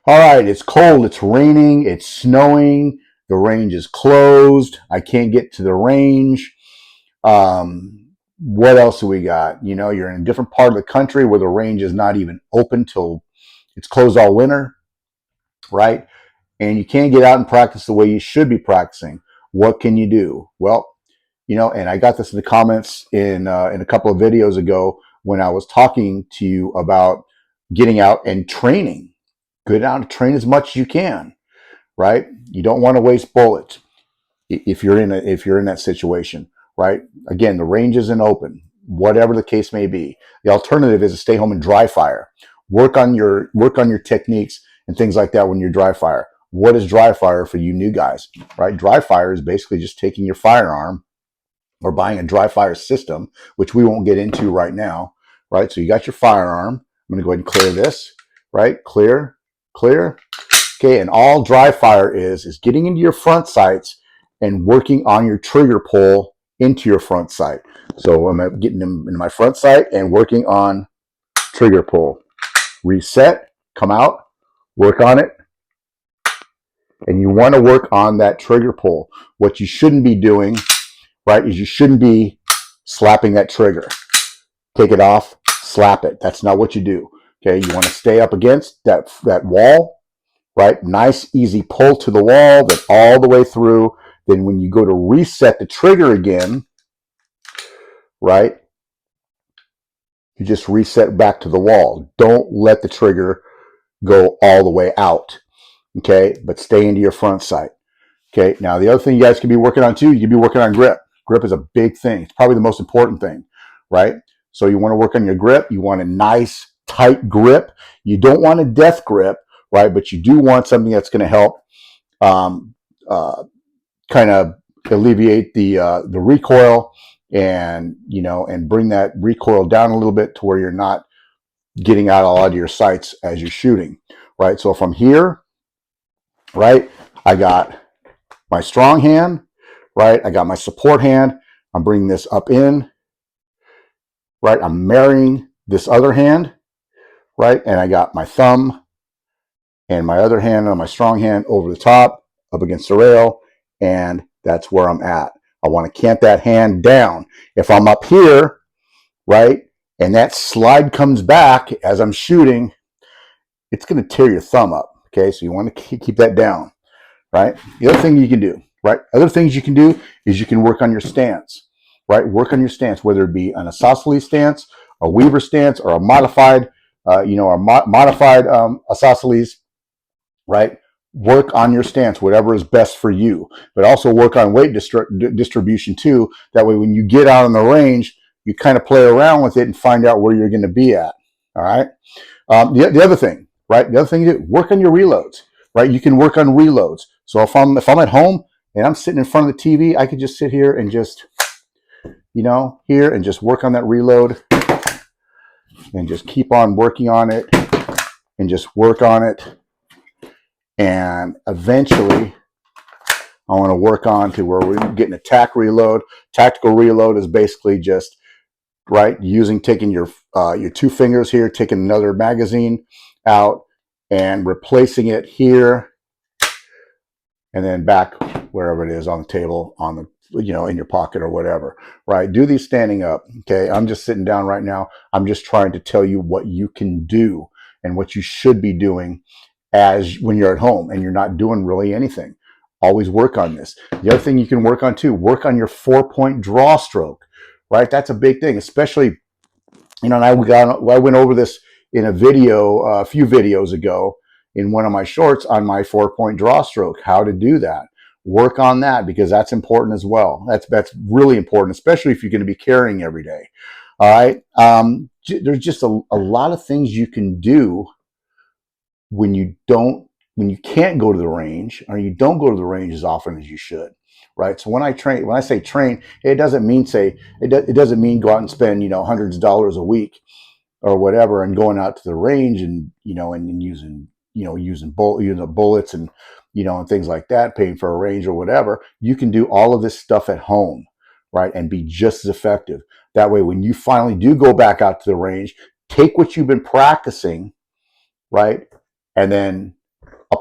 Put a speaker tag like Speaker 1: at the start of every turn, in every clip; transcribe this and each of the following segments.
Speaker 1: All right, it's cold, it's raining, it's snowing, the range is closed. I can't get to the range. What else do we got? You know, you're in a different part of the country where the range is not even open till it's closed all winter, right? And you can't get out and practice the way you should be practicing. What can you do? Well, you know, and I got this in the comments in a couple of videos ago when I was talking to you about getting out and training. Get out and train as much as you can, right? You don't want to waste bullets if you're in that situation, right? Again, the range isn't open, whatever the case may be. The alternative is to stay home and dry fire. Work on your techniques and things like that when you're dry fire. What is dry fire for you new guys, right? Dry fire is basically just taking your firearm or buying a dry fire system, which we won't get into right now, right? So you got your firearm. I'm going to go ahead and clear this, right? Clear, clear. Okay, and all dry fire is getting into your front sights and working on your trigger pull into your front sight. So I'm getting them in my front sight and working on trigger pull. Reset, come out, work on it. And you want to work on that trigger pull. What you shouldn't be doing, right, is you shouldn't be slapping that trigger. Take it off, slap it. That's not what you do. Okay, you want to stay up against that wall, right? Nice, easy pull to the wall, then all the way through. Then when you go to reset the trigger again, right, you just reset back to the wall. Don't let the trigger go all the way out, okay? But stay into your front sight, okay? Now, the other thing you guys can be working on too, you can be working on grip. Grip is a big thing. It's probably the most important thing, right? So you want to work on your grip. You want a nice, tight grip. You don't want a death grip, right? But you do want something that's going to help kind of alleviate the recoil and and bring that recoil down a little bit to where you're not getting out a lot of your sights as you're shooting, right? So from here, right, I got my strong hand, right? I got my support hand. I'm bringing this up in, right? I'm marrying this other hand, right? And I got my thumb and my other hand on my strong hand over the top, up against the rail, and that's where I'm at. I want to cant that hand down. If I'm up here, right, and that slide comes back as I'm shooting, it's going to tear your thumb up, okay? So you want to keep that down, right? The other thing you can do, right? Other things you can do is you can work on your stance, right? Work on your stance, whether it be an isosceles stance, a Weaver stance, or a modified, modified isosceles, right? Work on your stance, whatever is best for you, but also work on weight distribution too. That way, when you get out on the range, you kind of play around with it and find out where you're going to be at. All right. The other thing, right? The other thing you do, work on your reloads, right? You can work on reloads. So if I'm at home and I'm sitting in front of the TV, I could just sit here and just, here and just work on that reload and just keep on working on it and just work on it. And eventually, I want to work on to where we're getting a tac reload. Tactical reload is basically just taking your two fingers here, taking another magazine out and replacing it here, and then back wherever it is on the table, on the in your pocket or whatever. Right? Do these standing up. Okay, I'm just sitting down right now. I'm just trying to tell you what you can do and what you should be doing as when you're at home and you're not doing really anything. Always work on this. The other thing you can work on too, work on your 4-point draw stroke, right? That's a big thing, especially, and I went over this in a video, a few videos ago in one of my shorts on my 4-point draw stroke, how to do that. Work on that because that's important as well. That's really important, especially if you're going to be carrying every day. All right. There's just a lot of things you can do when you can't go to the range or you don't go to the range as often as you should, right? So when I say train, it doesn't mean go out and spend hundreds of dollars a week or whatever and going out to the range and and using bullets and and things like that, paying for a range or whatever. You can do all of this stuff at home, right, and be just as effective. That way, when you finally do go back out to the range, take what you've been practicing, right, and then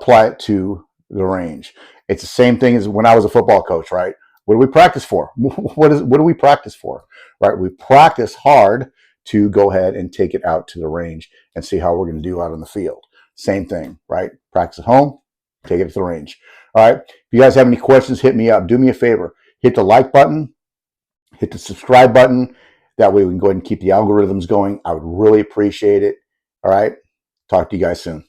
Speaker 1: apply it to the range. It's the same thing as when I was a football coach, right? What do we practice for? What do we practice for? Right? We practice hard to go ahead and take it out to the range and see how we're going to do out on the field. Same thing, right? Practice at home, take it to the range. All right. If you guys have any questions, hit me up. Do me a favor. Hit the like button, hit the subscribe button. That way we can go ahead and keep the algorithms going. I would really appreciate it. All right. Talk to you guys soon.